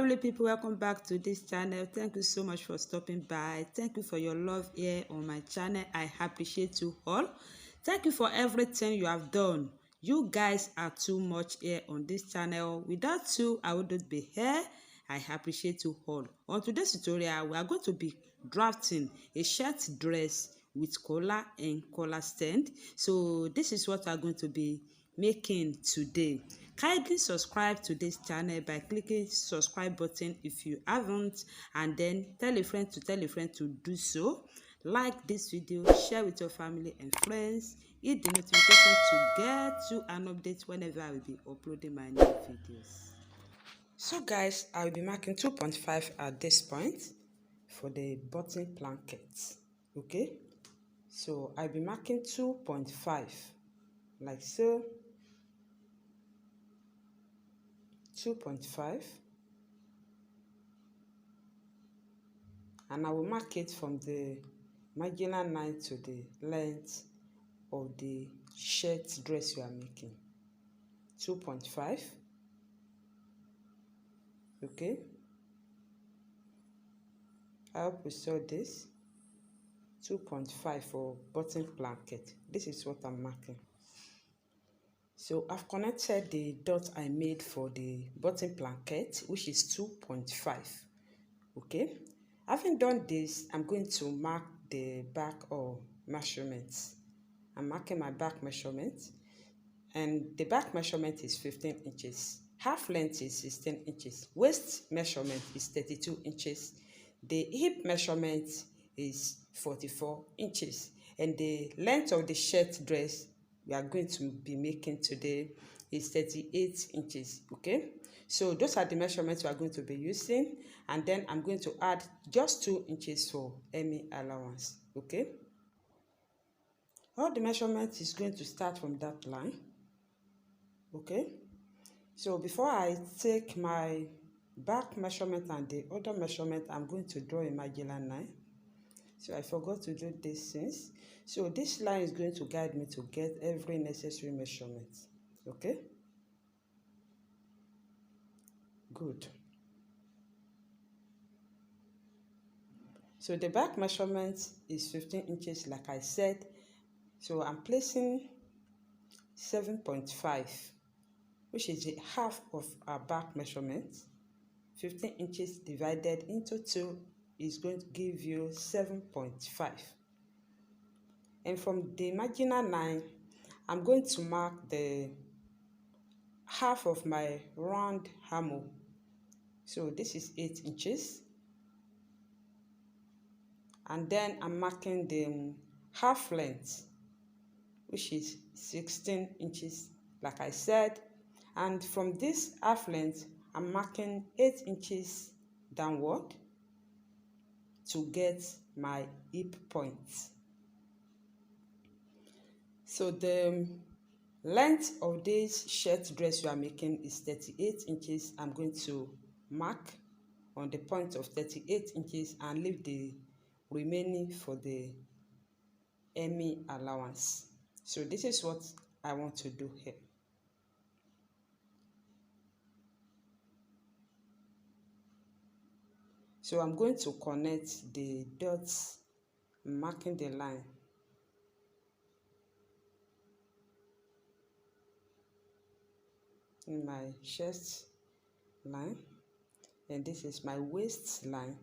lovely people, welcome back to this channel. Thank you so much for stopping by. Thank you for your love here on my channel. I appreciate you all. Thank you for everything you have done. You guys are too much here on this channel. Without you, I wouldn't be here. I appreciate you all. On today's tutorial, we are going to be drafting a shirt dress with collar and collar stand. So this is what we are going to be making today. Kindly subscribe to this channel by clicking subscribe button if you haven't, and then tell a friend to do so. Like this video, share with your family and friends, hit the notification to get you an update whenever I will be uploading my new videos. So guys, I will be marking 2.5 at this point for the button plankets. Okay, so I'll be marking 2.5 like so. 2.5, and I will mark it from the marginal line to the length of the shirt dress you are making. 2.5. Okay, I hope you saw this. 2.5 for button blanket. This is what I'm marking. So I've connected the dot I made for the button blanket, which is 2.5. Okay, having done this, I'm going to mark the back or measurements. I'm marking my back measurement, and the back measurement is 15 inches. Half length is 16 inches. Waist measurement is 32 inches. The hip measurement is 44 inches. And the length of the shirt dress we are going to be making today is 38 inches. Okay, so those are the measurements we are going to be using, and then I'm going to add just 2 inches for any allowance. Okay, all the measurement is going to start from that line. Okay, so before I take my back measurement and the other measurement, I'm going to draw a marginal line. So I forgot to do this since. So this line is going to guide me to get every necessary measurement. Okay, good. So the back measurement is 15 inches like I said. So I'm placing 7.5, which is the half of our back measurement. 15 inches divided into 2 is going to give you 7.5. And from the marginal line, I'm going to mark the half of my round hammer. So this is 8 inches. And then I'm marking the half length, which is 16 inches like I said. And from this half length, I'm marking 8 inches downward to get my hip point. So the length of this shirt dress you are making is 38 inches. I'm going to mark on the point of 38 inches and leave the remaining for the hemming allowance. So this is what I want to do here. So I'm going to connect the dots, marking the line. In my chest line, and this is my waist line.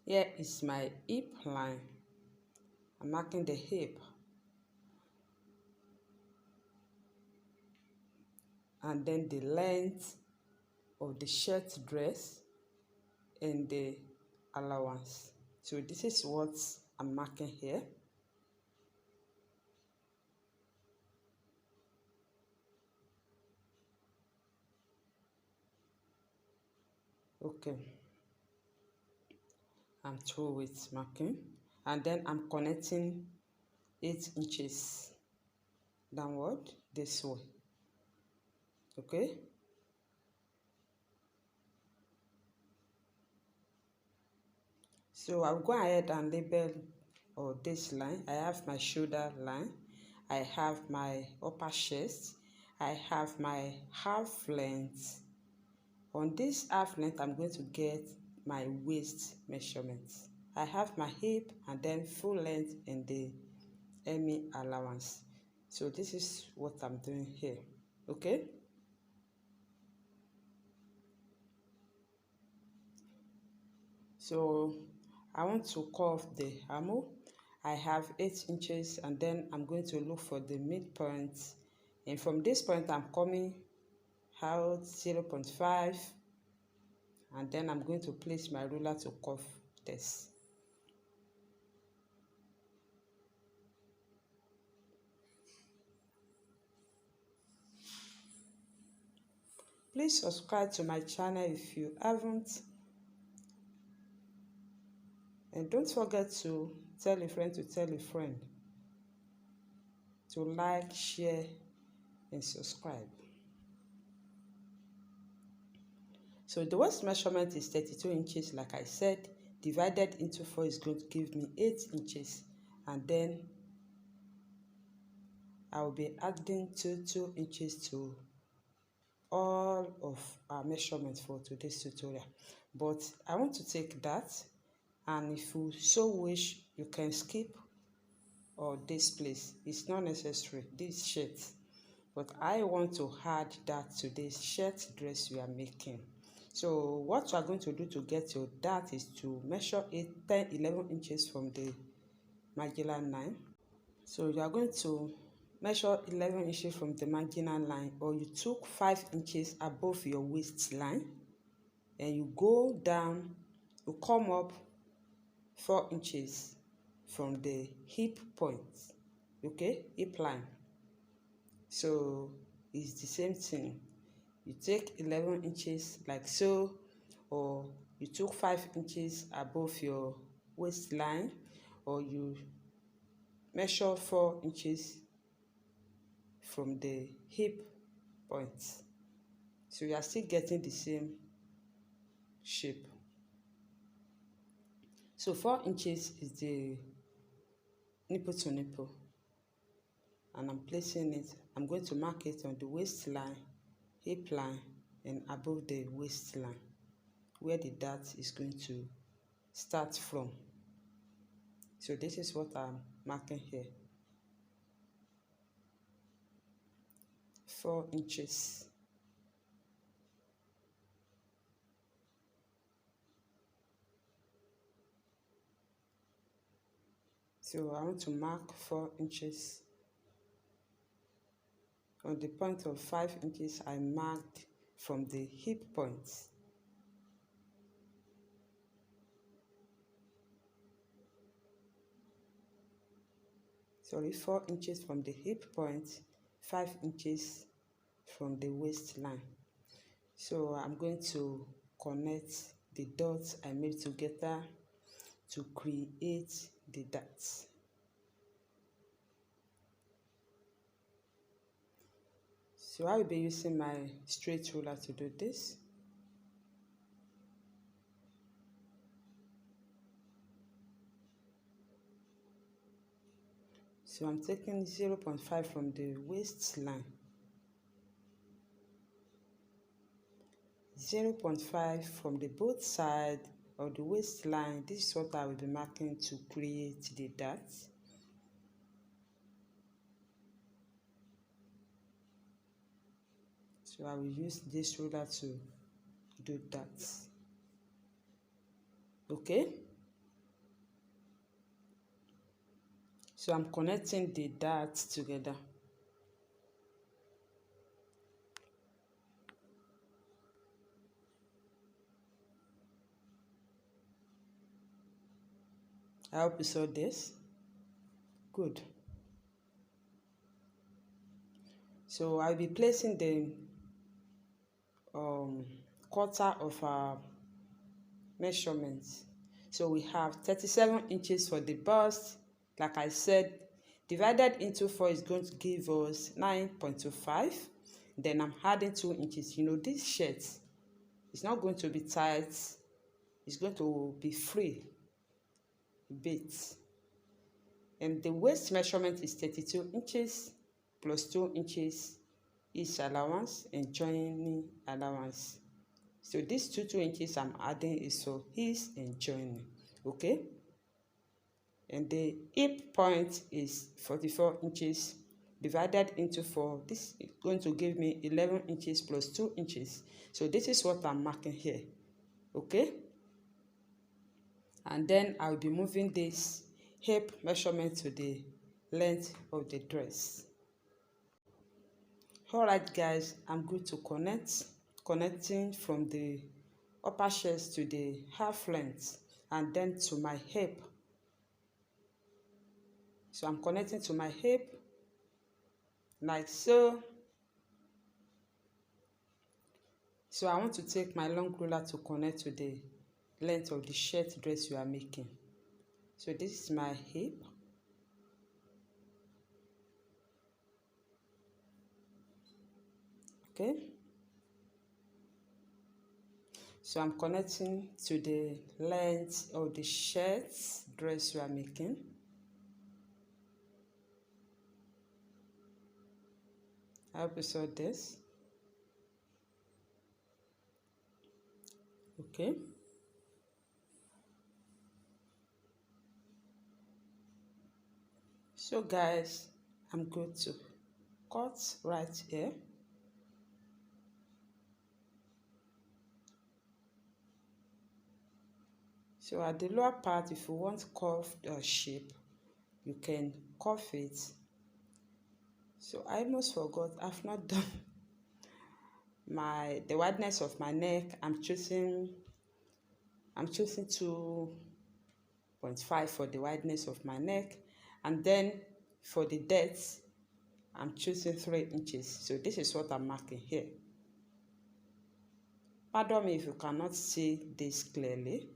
Here is my hip line. I'm marking the hip, and then the length of the shirt dress and the allowance. So this is what I'm marking here. Okay, I'm through with marking, and then I'm connecting 8 inches downward this way. Okay, so I'll go ahead and label this line. I have my shoulder line, I have my upper chest, I have my half length. On this half length, I'm going to get my waist measurement. I have my hip and then full length in the hemi allowance. So this is what I'm doing here, okay? So I want to curve the armhole. I have 8 inches and then I'm going to look for the midpoint. And from this point, I'm coming out 0.5 and then I'm going to place my ruler to curve this. Please subscribe to my channel if you haven't. And don't forget to tell a friend to tell a friend to like, share, and subscribe. So the waist measurement is 32 inches, like I said, divided into 4 is going to give me 8 inches. And then I will be adding 2 inches to all of our measurements for today's tutorial. But I want to take that, and if you so wish, you can skip or this place. It's not necessary, this shirt. But I want to add that to this shirt dress we are making. So what you are going to do to get your dart is to measure 11 inches from the marginal line. So you are going to measure 11 inches from the marginal line, or you took 5 inches above your waistline and you go down, you come up 4 inches from the hip point, okay, hip line. So it's the same thing. You take 11 inches like so, or you took 5 inches above your waistline, or you measure 4 inches from the hip point. So you are still getting the same shape. So 4 inches is the nipple to nipple, and I'm placing it. I'm going to mark it on the waistline, hip line, and above the waistline, where the dart is going to start from. So this is what I'm marking here. 4 inches. So I want to mark 4 inches. On the point of 5 inches, I marked from the hip point. Sorry, 4 inches from the hip point, 5 inches from the waistline. So I'm going to connect the dots I made together to create the dots. So I will be using my straight ruler to do this. So I'm taking 0.5 from the waistline, 0.5 from the both sides of the waistline. This is what I will be marking to create the dots. So I will use this ruler to do that. Okay? So I'm connecting the dots together. I hope you saw this. Good. So I'll be placing the quarter of our measurements. So we have 37 inches for the bust. Like I said, divided into 4 is going to give us 9.25. Then I'm adding 2 inches. You know, this shirt is not going to be tight. It's going to be free a bit. And the waist measurement is 32 inches plus 2 inches each allowance and joining allowance. So these two inches I'm adding is for ease and joining. Okay, and the hip point is 44 inches divided into 4. This is going to give me 11 inches plus 2 inches. So this is what I'm marking here. Okay, and then I'll be moving this hip measurement to the length of the dress. Alright guys, I'm good to connecting from the upper chest to the half length and then to my hip. So I'm connecting to my hip like so. So I want to take my long ruler to connect to the length of the shirt dress you are making. So this is my hip. Okay. So I'm connecting to the length of the shirt dress you are making. I hope you saw this. Okay. So guys, I'm going to cut right here. So at the lower part, if you want curved shape, you can curve it. So I almost forgot, I've not done the wideness of my neck. I'm choosing 2.5 for the wideness of my neck, and then for the depth I'm choosing 3 inches. So this is what I'm marking here. Pardon me if you cannot see this clearly.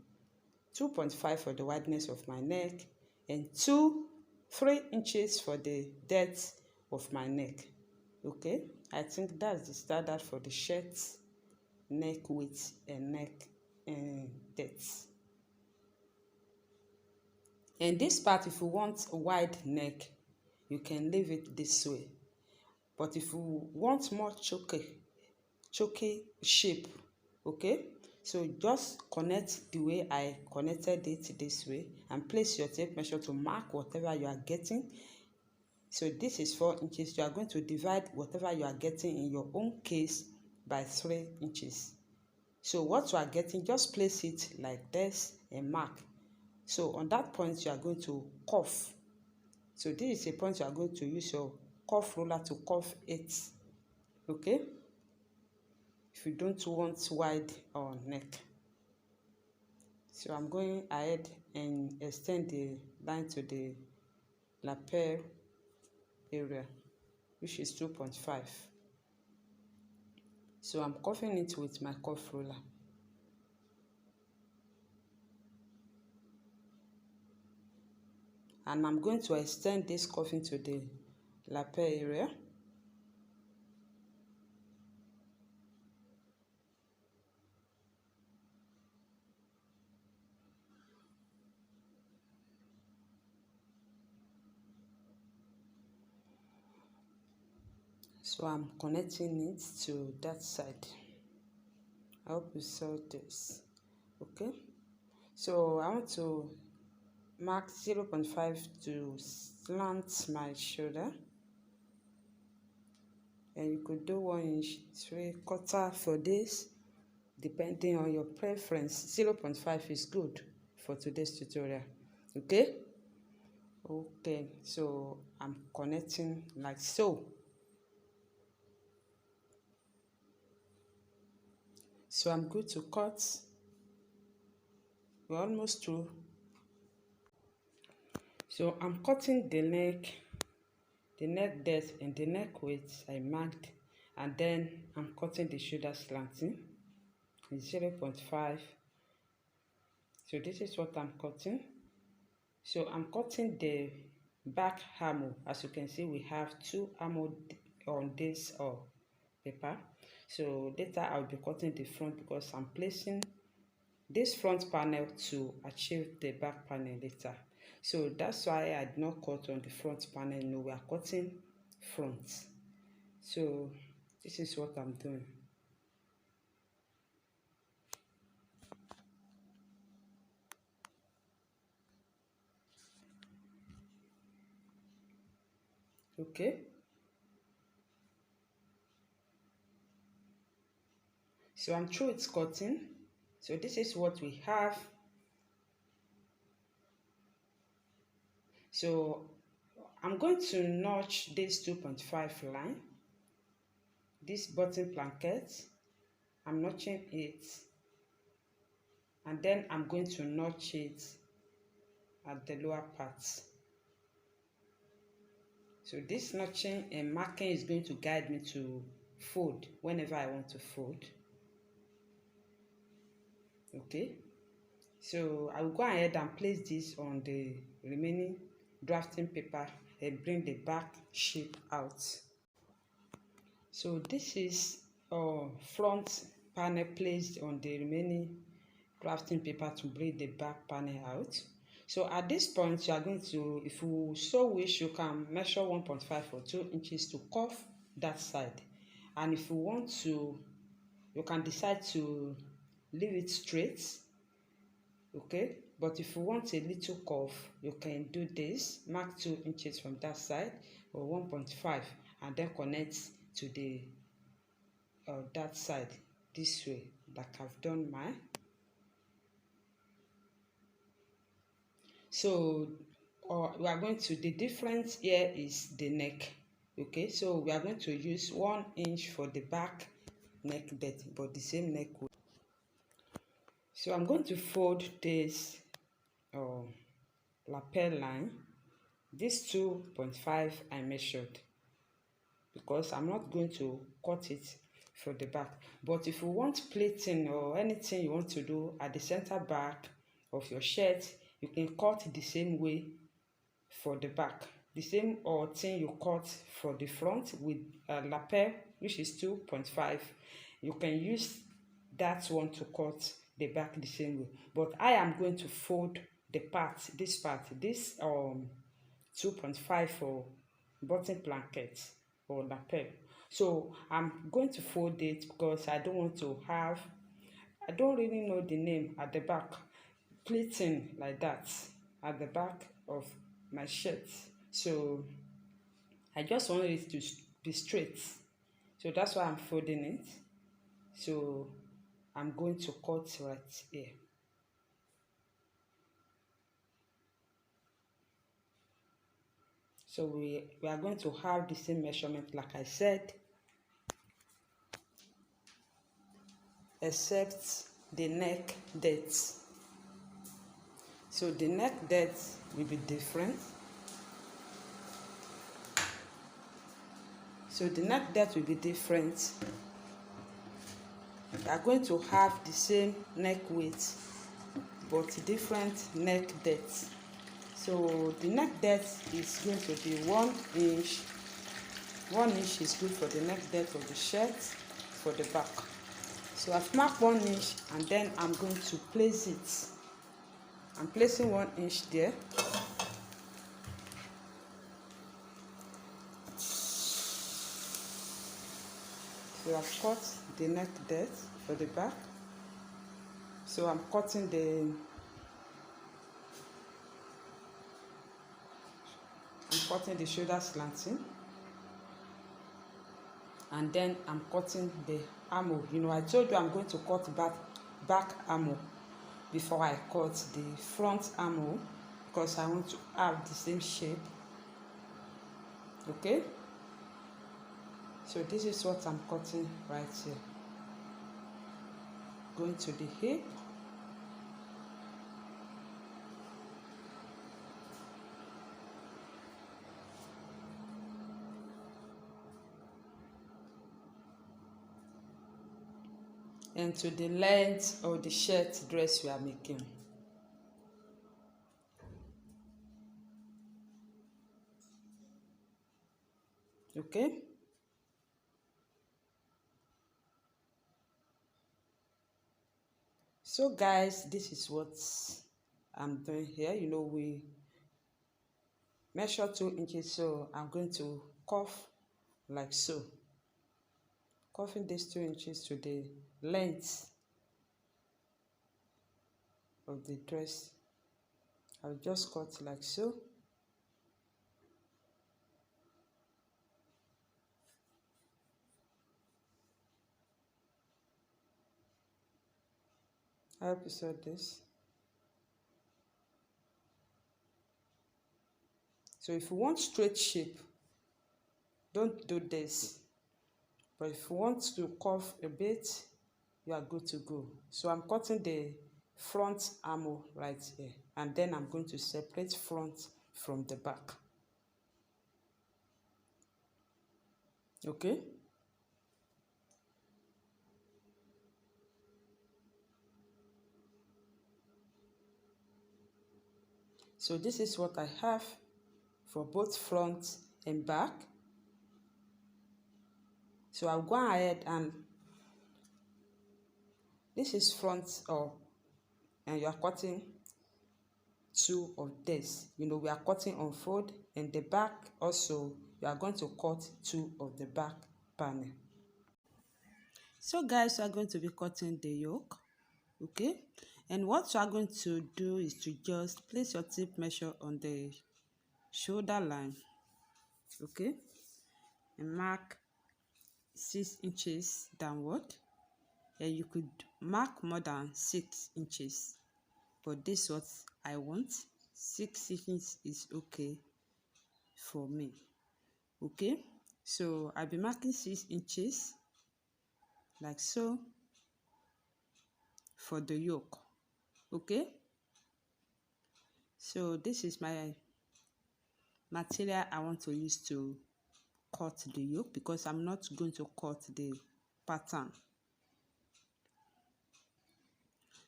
2.5 for the wideness of my neck and 3 inches for the depth of my neck. Okay, I think that's the standard for the shirt neck width and neck depth. And this part, if you want a wide neck, you can leave it this way. But if you want more choky shape, okay, so just connect the way I connected it this way and place your tape measure to mark whatever you are getting. So this is 4 inches. You are going to divide whatever you are getting in your own case by 3 inches. So what you are getting, just place it like this and mark. So on that point, you are going to curve. So this is a point you are going to use your curve ruler to curve it. Okay, if you don't want wide neck. So I'm going ahead and extend the line to the lapel area, which is 2.5. So I'm curving it with my curve ruler. And I'm going to extend this curving to the lapel area. So I'm connecting it to that side. I hope you saw this. Okay, so I want to mark 0.5 to slant my shoulder, and you could do 1 inch 3/4 for this depending on your preference. 0.5 is good for today's tutorial. Okay, so I'm connecting like so. So I'm good to cut. We're almost through. So I'm cutting the neck depth and the neck width I marked, and then I'm cutting the shoulder slanting. It's 0.5. So this is what I'm cutting. So I'm cutting the back armhole. As you can see, we have 2 armhole on this paper. So later I'll be cutting the front because I'm placing this front panel to achieve the back panel later. So that's why I did not cut on the front panel. No, we are cutting front. So This is what I'm doing. Okay. So I'm through with cutting. So this is what we have. So I'm going to notch this 2.5 line, this bottom blanket. I'm notching it, and then I'm going to notch it at the lower part. So this notching and marking is going to guide me to fold whenever I want to fold. Okay, so I will go ahead and place this on the remaining drafting paper and bring the back shape out. So this is front panel placed on the remaining drafting paper to bring the back panel out. So at this point, you are going to, if you so wish, you can measure 1.5 or 2 inches to curve that side. And if you want to, you can decide to leave it straight. Okay, but if you want a little curve, you can do this, mark 2 inches from that side or 1.5 and then connect to the that side this way, like I've done mine. So we are going to, the difference here is the neck. Okay, so we are going to use 1 inch for the back neck depth, but the same neck width. So I'm going to fold this lapel line, this 2.5 I measured, because I'm not going to cut it for the back. But if you want plating or anything you want to do at the center back of your shirt, you can cut the same way for the back, the same thing you cut for the front with lapel, which is 2.5. You can use that one to cut the back the same way, but I am going to fold the part, this 2.5 for button blanket or lapel. So I'm going to fold it because I don't want to have, I don't really know the name at the back, pleating like that at the back of my shirt. So I just want it to be straight, so that's why I'm folding it. So I'm going to cut right here. So we are going to have the same measurement like I said, except the neck depth. So the neck depth will be different. So the neck depth will be different. We are going to have the same neck width, but different neck depth. So the neck depth is going to be 1 inch. 1 inch is good for the neck depth of the shirt for the back. So I've marked 1 inch and then I'm going to place it. I'm placing 1 inch there. So I've cut the neck depth for the back. So I'm cutting the shoulder slanting, and then I'm cutting the armhole. You know, I told you I'm going to cut back armhole before I cut the front armhole because I want to have the same shape. Okay, so this is what I'm cutting right here, going to the hip. And to the length of the shirt dress we are making. Okay. So guys, this is what I'm doing here. You know, we measure 2 inches, so I'm going to curve like so. cutting these 2 inches to the length of the dress. I'll just cut like so. I hope you saw this. So if you want straight shape, don't do this. But if you want to curve a bit, you are good to go. So I'm cutting the front armhole right here, and then I'm going to separate front from the back. Okay? So this is what I have for both front and back. So I'll go ahead and this is front and you are cutting 2 of this. You know, we are cutting on fold, and the back also you are going to cut 2 of the back panel. So guys, we are going to be cutting the yoke, okay? And what you are going to do is to just place your tape measure on the shoulder line, okay? And mark 6 inches downward. And you could mark more than 6 inches, but this is what I want. 6 inches is okay for me. Okay, so I'll be marking 6 inches like so for the yoke. Okay, so this is my material I want to use to cut the yoke, because I'm not going to cut the pattern.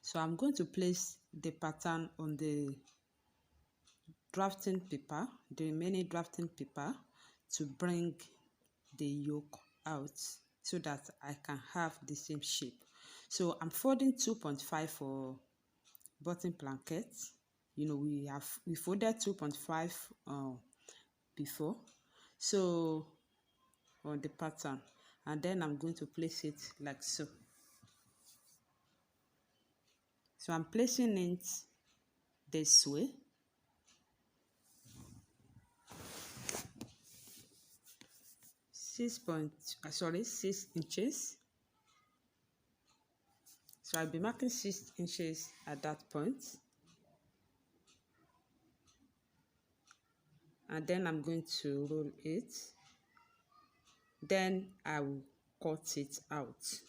So I'm going to place the pattern on the drafting paper, the remaining drafting paper, to bring the yoke out so that I can have the same shape. So I'm folding 2.5 for button blanket. You know, we folded 2.5 before, so on the pattern, and then I'm going to place it like so. So I'm placing it this way. Six inches. So I'll be marking 6 inches at that point. And then I'm going to roll it. Then I will cut it out.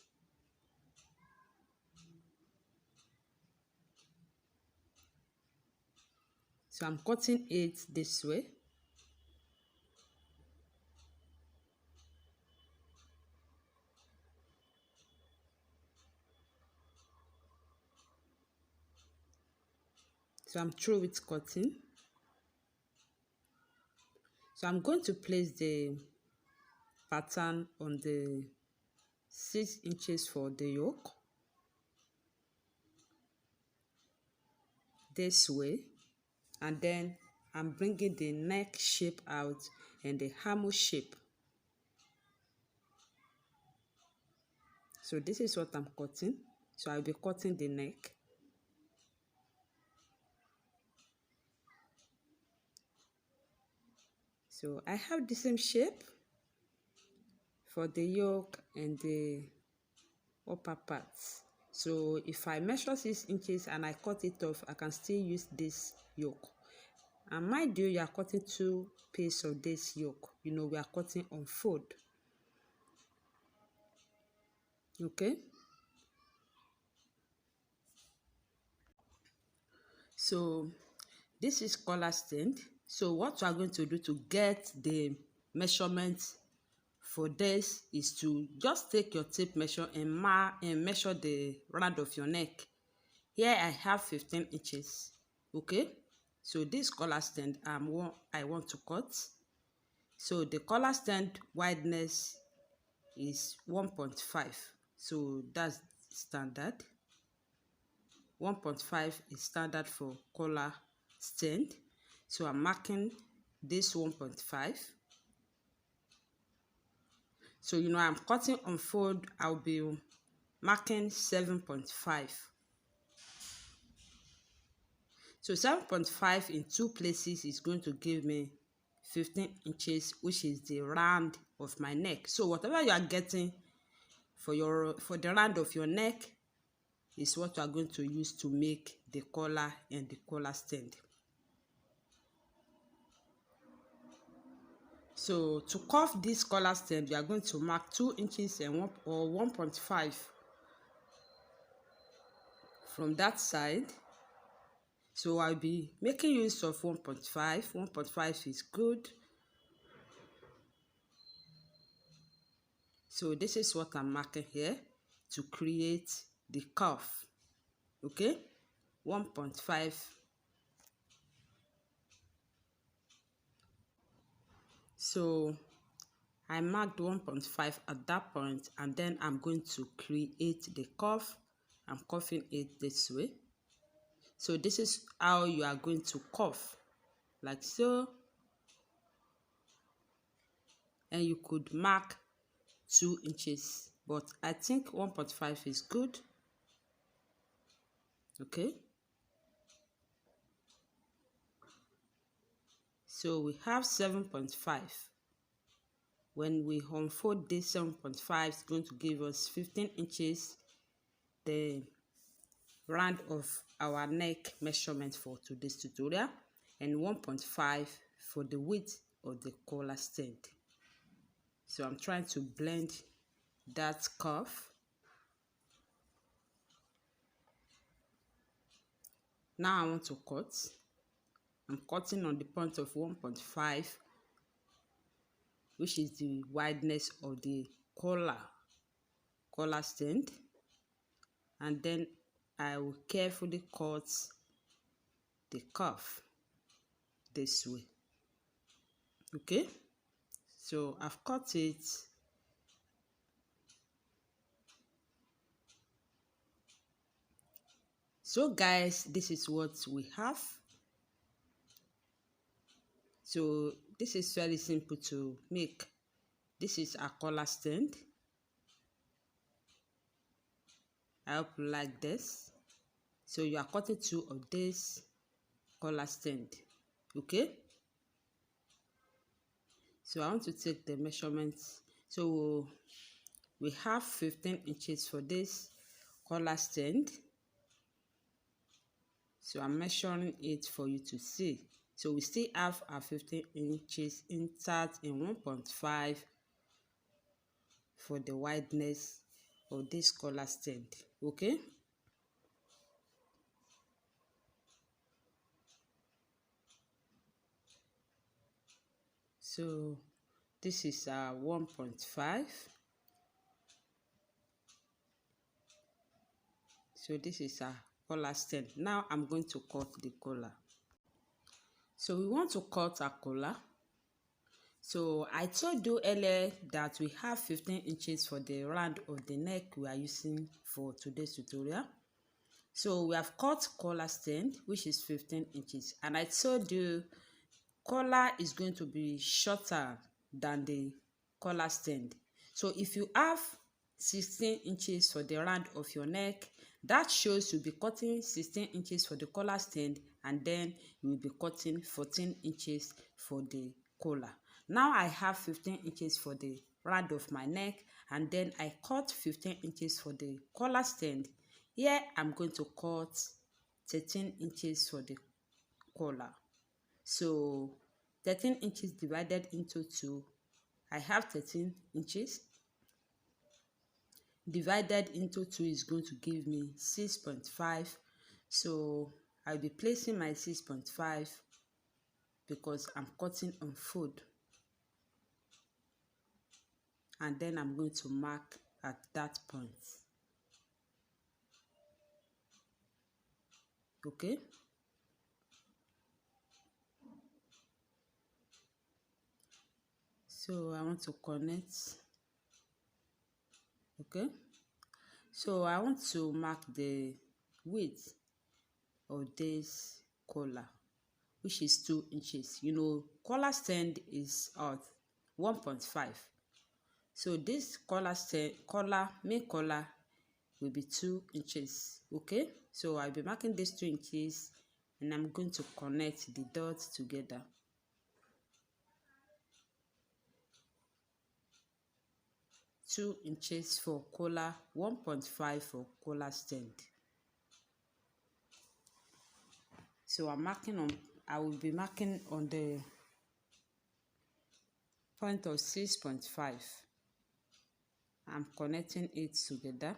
So I'm cutting it this way. So I'm through with cutting. So I'm going to place the pattern on the 6 inches for the yoke this way, and then I'm bringing the neck shape out and the armhole shape. So this is what I'm cutting. So I'll be cutting the neck. So I have the same shape for the yoke and the upper parts. So if I measure 6 inches and I cut it off, I can still use this yoke. And mind you, are cutting 2 pieces of this yoke. You know, we are cutting on fold. Okay. So this is collar stand. So what you are going to do to get the measurement for this is to just take your tape measure and measure the round of your neck. Here I have 15 inches. Okay, so this collar stand I want to cut. So the collar stand wideness is 1.5. So that's standard. 1.5 is standard for collar stand. So I'm marking this 1.5. So I'm cutting on fold. I'll be marking 7.5. So 7.5 in two places is going to give me 15 inches, which is the round of my neck. So whatever you are getting for the round of your neck is what you are going to use to make the collar and the collar stand. So to cuff this collar stand, we are going to mark 2 inches and 1.5 from that side. So I'll be making use of 1.5. 1.5 is good. So this is what I'm marking here to create the cuff. Okay, 1.5. So I marked 1.5 at that point, and then I'm going to create the cuff. I'm cuffing it this way. So this is how you are going to cuff, like so. And you could mark 2 inches, but I think 1.5 is good. Okay, so we have 7.5. When we unfold this 7.5, it's going to give us 15 inches, the round of our neck measurement for today's tutorial, and 1.5 for the width of the collar stand. So I'm trying to blend that curve. Now I want to cut. I'm cutting on the point of 1.5, which is the wideness of the collar stand, and then I will carefully cut the curve this way. Okay, so I've cut it. So guys, this is what we have. So this is very simple to make. This is a collar stand. I hope you like this. So you are cutting 2 of this collar stand. Okay, so I want to take the measurements. So we have 15 inches for this collar stand. So I'm measuring it for you to see. So we still have our 15 inches intact in 1.5 for the wideness of this collar stand. Okay, so this is 1.5. So this is a collar stand. Now I'm going to cut the collar. So we want to cut a collar. So I told you earlier that we have 15 inches for the round of the neck we are using for today's tutorial. So we have cut collar stand, which is 15 inches, and I told you collar is going to be shorter than the collar stand. So if you have 16 inches for the round of your neck, that shows you'll be cutting 16 inches for the collar stand, and then you will be cutting 14 inches for the collar. Now I have 15 inches for the round of my neck, and then I cut 15 inches for the collar stand. Here I'm going to cut 13 inches for the collar. So 13 inches divided into 2, I have 13 inches. Divided into 2 is going to give me 6.5. So I'll be placing my 6.5 because I'm cutting on fold. And then I'm going to mark at that point. Okay. So I want to connect. Okay. So I want to mark the width of this collar, which is 2 inches. Collar stand is 1.5. So this main collar will be 2 inches. Okay, so I'll be marking these 2 inches and I'm going to connect the dots together. Two inches for collar, 1.5 for collar stand. So I will be marking on the point of 6.5. I'm connecting it together.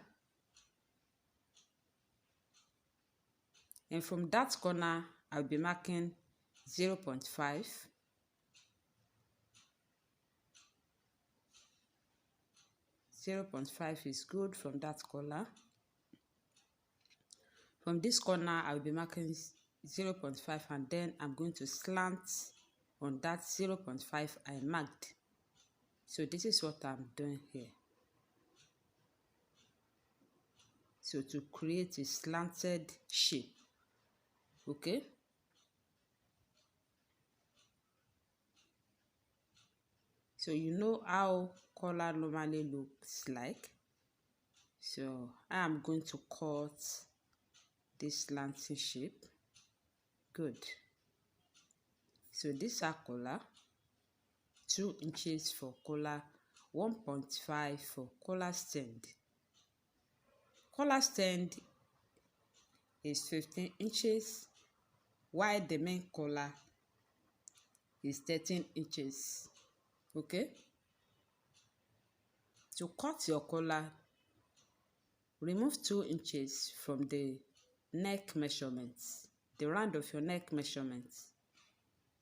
And from that corner, I'll be marking 0.5. 0.5 is good from that collar. From this corner, I'll be marking 0.5 and then I'm going to slant on that 0.5 I marked. So this is what I'm doing here. So to create a slanted shape. Okay. So you know how collar normally looks like. So I am going to cut this slanting shape. Good. So this are collar, 2 inches for collar, 1.5 for collar stand. Collar stand is 15 inches, while the main collar is 13 inches. Okay. To cut your collar, remove 2 inches from the neck measurements, the round of your neck measurements.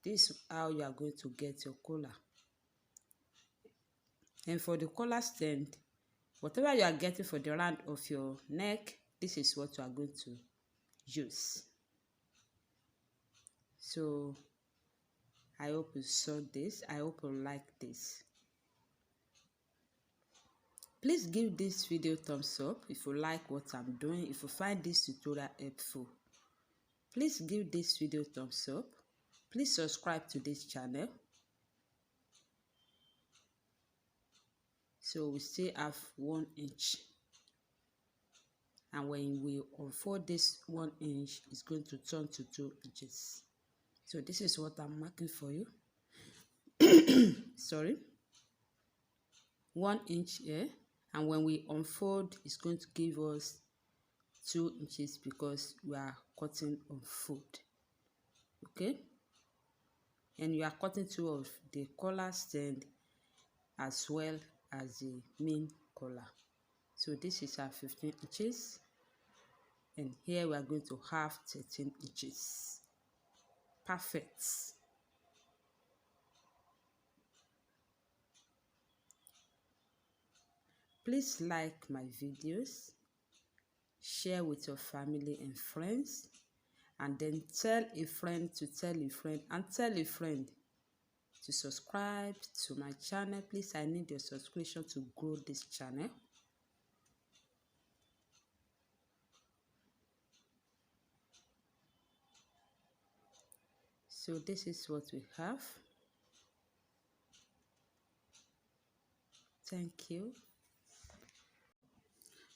This is how you are going to get your collar. And for the collar stand, whatever you are getting for the round of your neck, this is what you are going to use. So I hope you saw this. I hope you like this. Please give this video thumbs up if you like what I'm doing, if you find this tutorial helpful. Please give this video thumbs up. Please subscribe to this channel. So we still have 1 inch. And when we unfold this 1 inch, it's going to turn to 2 inches. So this is what I'm marking for you. Sorry. 1 inch here. And when we unfold, it's going to give us 2 inches because we are cutting on fold. Okay. And you are cutting 2 of the collar stand as well as the main collar. So this is our 15 inches. And here we are going to have 13 inches. Perfect. Please like my videos, share with your family and friends, and then tell a friend to tell a friend and tell a friend to subscribe to my channel. Please, I need your subscription to grow this channel. So this is what we have. Thank you.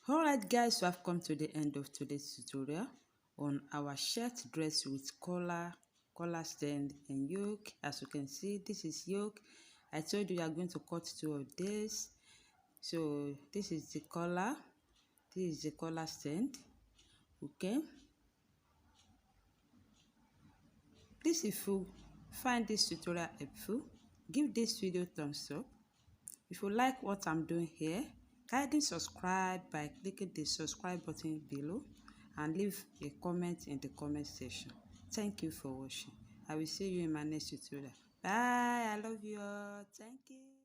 Alright guys, we have come to the end of today's tutorial on our shirt dress with collar stand and yoke. As you can see, this is yoke. I told you are going to cut 2 of this. So this is the collar, this is the collar stand. Okay. Please, if you find this tutorial helpful, give this video thumbs up. If you like what I'm doing here, kindly subscribe by clicking the subscribe button below and leave a comment in the comment section. Thank you for watching. I will see you in my next tutorial. Bye. I love you all. Thank you.